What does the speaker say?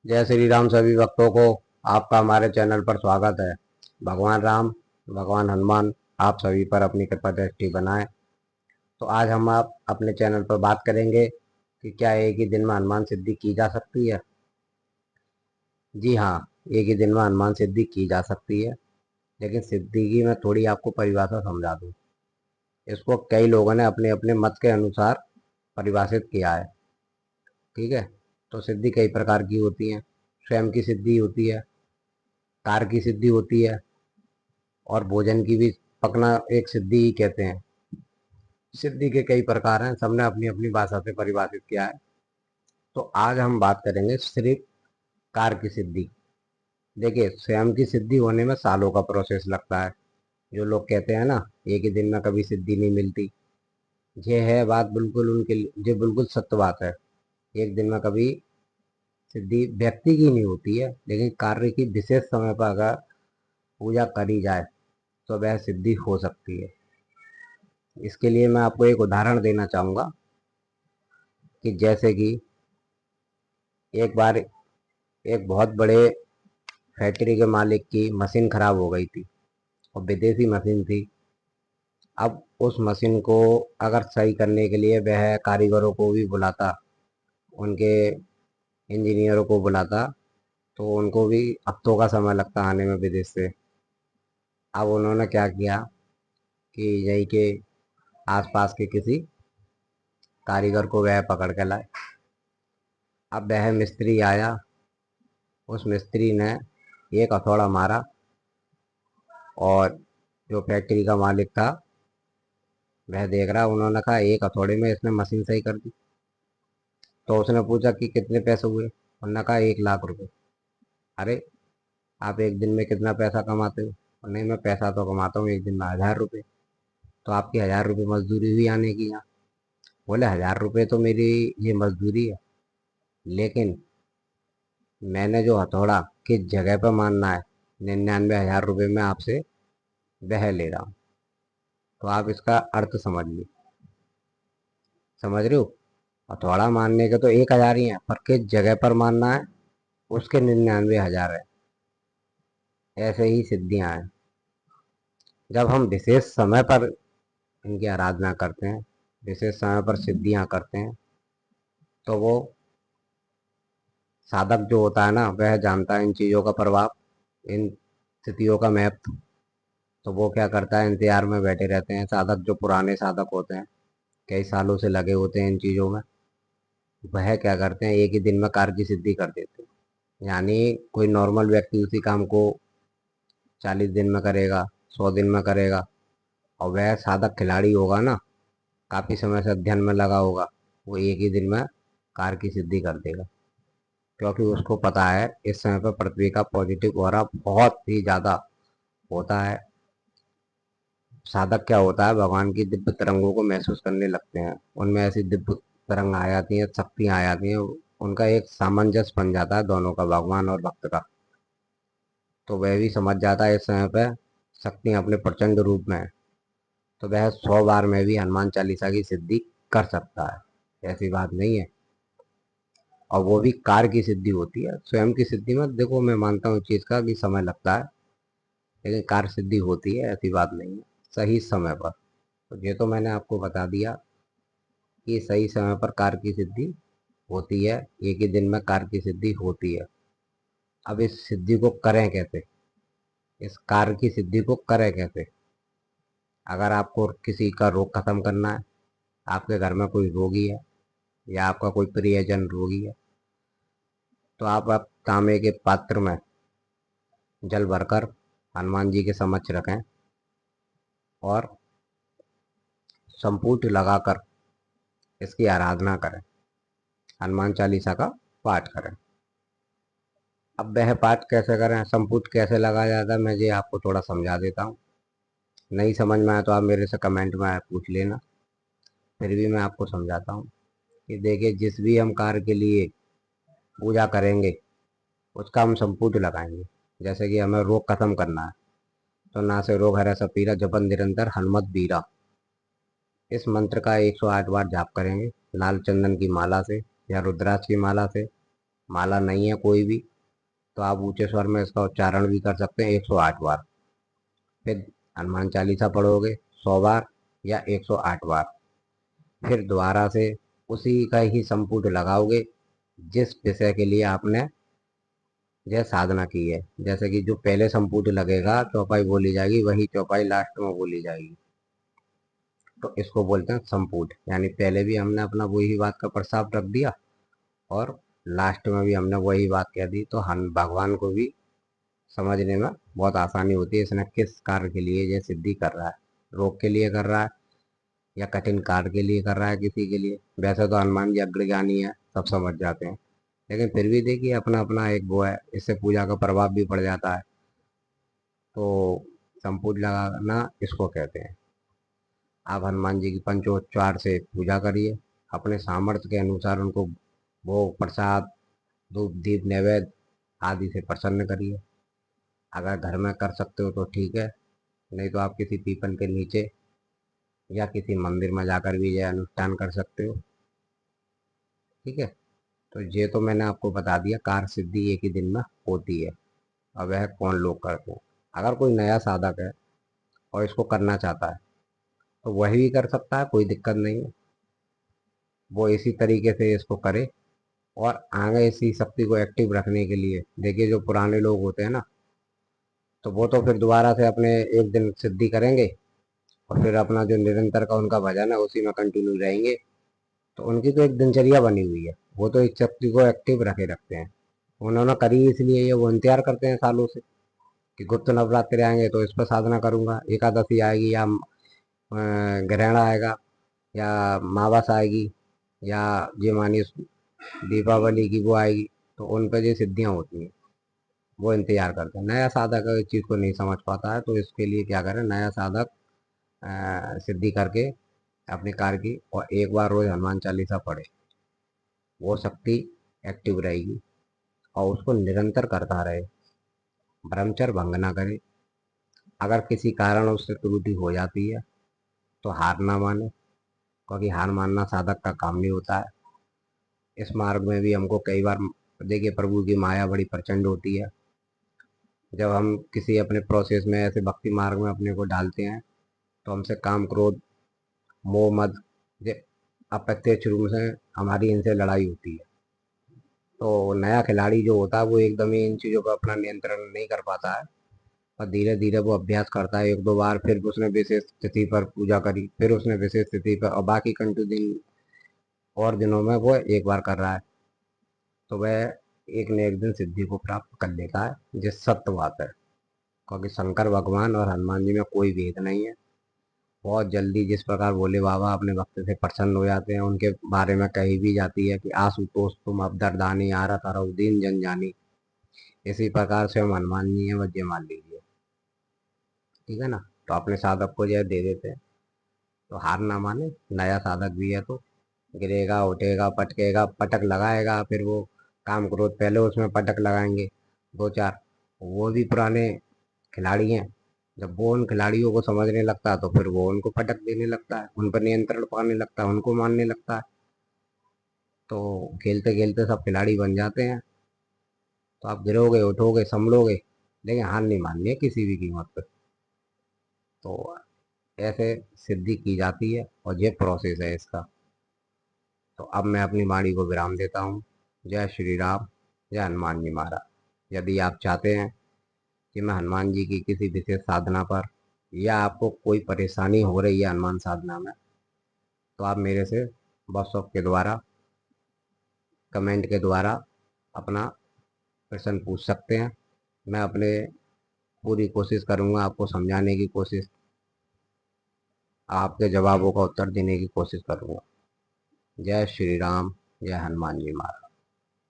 जय श्री राम सभी भक्तों को। आपका हमारे चैनल पर स्वागत है। भगवान राम, भगवान हनुमान आप सभी पर अपनी कृपा दृष्टि बनाए। तो आज हम आप अपने चैनल पर बात करेंगे कि क्या एक ही दिन में हनुमान सिद्धि की जा सकती है। जी हाँ, एक ही दिन में हनुमान सिद्धि की जा सकती है, लेकिन सिद्धि की मैं थोड़ी आपको परिभाषा समझा दूँ। इसको कई लोगों ने अपने अपने मत के अनुसार परिभाषित किया है। ठीक है। तो सिद्धि कई प्रकार की होती है। स्वयं की सिद्धि होती है, कार्य की सिद्धि होती है, और भोजन की भी पकना एक सिद्धि ही कहते हैं। सिद्धि के कई प्रकार हैं, सबने अपनी अपनी भाषा से परिभाषित किया है। तो आज हम बात करेंगे सिर्फ कार्य की सिद्धि। देखिए, स्वयं की सिद्धि होने में सालों का प्रोसेस लगता है। जो लोग कहते हैं ना, एक ही दिन में कभी सिद्धि नहीं मिलती, ये है बात बिल्कुल उनके लिए, ये बिल्कुल सत्य बात है। एक दिन में कभी सिद्धि व्यक्ति की नहीं होती है, लेकिन कार्य की विशेष समय पर अगर पूजा करी जाए तो वह सिद्धि हो सकती है। इसके लिए मैं आपको एक उदाहरण देना चाहूँगा कि जैसे कि एक बार एक बहुत बड़े फैक्ट्री के मालिक की मशीन खराब हो गई थी, और विदेशी मशीन थी। अब उस मशीन को अगर सही करने के लिए वह कारीगरों को भी बुलाता, उनके इंजीनियरों को बुलाता, तो उनको भी हफ्तों का समय लगता आने में विदेश से। अब उन्होंने क्या किया कि यहीं के आसपास के किसी कारीगर को वह पकड़ के लाए। अब वह मिस्त्री आया, उस मिस्त्री ने एक हथौड़ा मारा, और जो फैक्ट्री का मालिक था वह देख रहा। उन्होंने कहा एक हथौड़े में इसने मशीन सही कर दी। तो उसने पूछा कि कितने पैसे हुए। उन्होंने कहा 1 लाख रुपए। अरे, आप एक दिन में कितना पैसा कमाते हो? और नहीं, मैं पैसा तो कमाता हूँ एक दिन में 1000 रुपये। तो आपकी 1000 रुपये मजदूरी हुई आने की यहाँ? बोले 1000 रुपये तो मेरी ये मजदूरी है, लेकिन मैंने जो हथौड़ा किस जगह पर मारना है, 99,000 रुपये में आपसे वह ले रहा हूँ। तो आप इसका अर्थ समझ ली, समझ रहे हो? हथौड़ा मारने के तो 1000 ही है, पर किस जगह पर मारना है उसके 99,000 है। ऐसे ही सिद्धियां हैं। जब हम विशेष समय पर इनकी आराधना करते हैं, विशेष समय पर सिद्धियां करते हैं, तो वो साधक जो होता है ना, वह जानता है इन चीज़ों का प्रभाव, इन स्थितियों का महत्व। तो वो क्या करता है, इंतजार में बैठे रहते हैं। साधक जो पुराने साधक होते हैं, कई सालों से लगे होते हैं इन चीज़ों में, वह क्या करते हैं, एक ही दिन में कार्य की सिद्धि कर देते हैं। यानी कोई नॉर्मल व्यक्ति उसी काम को 40 दिन में करेगा, 100 दिन में करेगा, और वह साधक खिलाड़ी होगा ना, काफ़ी समय से अध्ययन में लगा होगा, वो एक ही दिन में कार्य की सिद्धि कर देगा। क्योंकि उसको पता है इस समय पर पृथ्वी का पॉजिटिव ऑरा बहुत ही ज़्यादा होता है। साधक क्या होता है, भगवान की दिव्य तरंगों को महसूस करने लगते हैं। उनमें ऐसी दिव्य तरंग आ जाती हैं, शक्तियाँ आ जाती हैं, उनका एक सामंजस्य बन जाता है दोनों का, भगवान और भक्त का। तो वह भी समझ जाता है इस समय पर शक्ति अपने प्रचंड रूप में है। तो वह 100 बार में भी हनुमान चालीसा की सिद्धि कर सकता है, ऐसी बात नहीं है। और वो भी कार्य की सिद्धि होती है। स्वयं की सिद्धि में देखो, मैं मानता हूँ इस चीज़ का कि समय लगता है, लेकिन कार्य सिद्धि होती है, ऐसी बात नहीं है, सही समय पर। तो ये तो मैंने आपको बता दिया कि सही समय पर कार्य की सिद्धि होती है, एक ही दिन में कार्य की सिद्धि होती है। अब इस सिद्धि को करें कैसे, इस कार्य की सिद्धि को करें कैसे? अगर आपको किसी का रोग खत्म करना है, आपके घर में कोई रोगी है, या आपका कोई प्रियजन रोगी है, तो आप तांबे के पात्र में जल भरकर हनुमान जी के समक्ष रखें, और संपुट लगाकर इसकी आराधना करें, हनुमान चालीसा का पाठ करें। अब वह पाठ कैसे करें, संपुट कैसे लगाया जाता है, मैं ये आपको थोड़ा समझा देता हूँ। नहीं समझ में आया तो आप मेरे से कमेंट में पूछ लेना, फिर भी मैं आपको समझाता हूँ। कि देखिए, जिस भी हम कार्य के लिए पूजा करेंगे, उसका हम संपुट लगाएंगे। जैसे कि हमें रोग खत्म करना है, तो ना से रोग हरै सब पीरा, जपन निरंतर हनुमत बीरा, इस मंत्र का 108 बार जाप करेंगे, लाल चंदन की माला से या रुद्राक्ष की माला से। माला नहीं है कोई भी, तो आप ऊंचे स्वर में इसका उच्चारण भी कर सकते हैं 108 बार। फिर हनुमान चालीसा पढ़ोगे 100 बार या 108 बार। फिर दोबारा से उसी का ही संपुट लगाओगे जिस विषय के लिए आपने यह साधना की है। जैसे कि जो पहले संपुट लगेगा चौपाई बोली जाएगी, वही चौपाई लास्ट में बोली जाएगी। तो इसको बोलते हैं संपुट। यानी पहले भी हमने अपना वही बात का प्रस्ताव रख दिया और लास्ट में भी हमने वही बात कह दी, तो हम भगवान को भी समझने में बहुत आसानी होती है इसने किस कार्य के लिए यह सिद्धि कर रहा है। रोग के लिए कर रहा है या कठिन कार्य के लिए कर रहा है किसी के लिए। वैसे तो हनुमान जी अग्रज्ञानी है, सब समझ जाते हैं, लेकिन फिर भी देखिए अपना अपना एक वो है, इससे पूजा का प्रभाव भी पड़ जाता है। तो संपुट लगाना इसको कहते हैं। आप हनुमान जी की पंचोच्चार से पूजा करिए, अपने सामर्थ्य के अनुसार उनको भोग प्रसाद धूप दीप नैवेद्य आदि से प्रसन्न करिए। अगर घर में कर सकते हो तो ठीक है, नहीं तो आप किसी पीपल के नीचे या किसी मंदिर में जाकर भी यह अनुष्ठान कर सकते हो। ठीक है, तो ये तो मैंने आपको बता दिया कार्य सिद्धि एक ही दिन में होती है। अब वह कौन लोग करते हैं। अगर कोई नया साधक है और इसको करना चाहता है तो वही भी कर सकता है, कोई दिक्कत नहीं है। वो इसी तरीके से इसको करे और आगे इसी शक्ति को एक्टिव रखने के लिए देखिए जो पुराने लोग होते हैं ना, तो वो तो फिर दोबारा से अपने एक दिन सिद्धि करेंगे और फिर अपना जो निरंतर का उनका भजन है उसी में कंटिन्यू रहेंगे। तो उनकी तो एक दिनचर्या बनी हुई है, वो तो इस शक्ति को एक्टिव रखे रखते हैं। उन्होंने करी इसलिए ये वो इंतजार करते हैं सालों से कि गुप्त नवरात्रि आएंगे तो इस पर साधना करूंगा, एकादशी आएगी या ग्रहण आएगा या मावस आएगी या ये मानिए दीपावली की वो आएगी, तो उन पर जो सिद्धियां होती हैं वो इंतजार करते हैं। नया साधक इस चीज़ को नहीं समझ पाता है, तो इसके लिए क्या करें, नया साधक सिद्धि करके अपने कार्य की और एक बार रोज हनुमान चालीसा पढ़े, वो शक्ति एक्टिव रहेगी और उसको निरंतर करता रहे, ब्रह्मचर्य भंग ना करे। अगर किसी कारण उससे त्रुटि हो जाती है तो हार ना माने, क्योंकि हार मानना साधक का काम नहीं होता है। इस मार्ग में भी हमको कई बार देखिए प्रभु की माया बड़ी प्रचंड होती है। जब हम किसी अपने प्रोसेस में ऐसे भक्ति मार्ग में अपने को डालते हैं तो हमसे काम क्रोध मोह मद ये अप्रत्यक्ष रूप से हमारी इनसे लड़ाई होती है। तो नया खिलाड़ी जो होता है वो एकदम ही इन चीज़ों पर अपना नियंत्रण नहीं कर पाता है, और धीरे धीरे वो अभ्यास करता है एक दो बार, फिर उसने विशेष तिथि पर पूजा करी, फिर उसने विशेष तिथि पर और बाकी कंटू दिन और दिनों में वो एक बार कर रहा है, तो वह एक न एक दिन सिद्धि को प्राप्त कर लेता है। ये सत्य बात है, क्योंकि शंकर भगवान और हनुमान जी में कोई भेद नहीं है। बहुत जल्दी जिस प्रकार भोले बाबा अपने भक्त से प्रसन्न हो जाते हैं, उनके बारे में कही भी जाती है कि आशुतोष तुम अब दरदानी आरा तारा दीन जन जानी। इसी प्रकार से हम हनुमान जी हैं, वह मान लीजिए। ठीक है ना, तो अपने साधक को जो दे देते हैं, तो हार ना माने। नया साधक भी है तो गिरेगा उठेगा पटकेगा पटक लगाएगा, फिर वो काम क्रोध पहले उसमें पटक लगाएंगे दो चार। वो भी पुराने खिलाड़ी हैं, जब वो उन खिलाड़ियों को समझने लगता है तो फिर वो उनको पटक देने लगता है, उन पर नियंत्रण पाने लगता है, उनको मानने लगता है। तो खेलते खेलते सब खिलाड़ी बन जाते हैं। तो आप गिरोगे उठोगे संभलोगे, लेकिन हार नहीं माननी है किसी भी कीमत पर। तो ऐसे सिद्धि की जाती है और ये प्रोसेस है इसका। तो अब मैं अपनी वाणी को विराम देता हूँ। जय श्री राम, जय हनुमान जी महाराज। यदि आप चाहते हैं कि मैं हनुमान जी की किसी विशेष साधना पर या आपको कोई परेशानी हो रही है हनुमान साधना में, तो आप मेरे से व्हाट्सएप के द्वारा कमेंट के द्वारा अपना प्रश्न पूछ सकते हैं। मैं अपने पूरी कोशिश करूँगा आपको समझाने की कोशिश, आपके जवाबों का उत्तर देने की कोशिश करूँगा। जय श्री राम, जय हनुमान जी महाराज।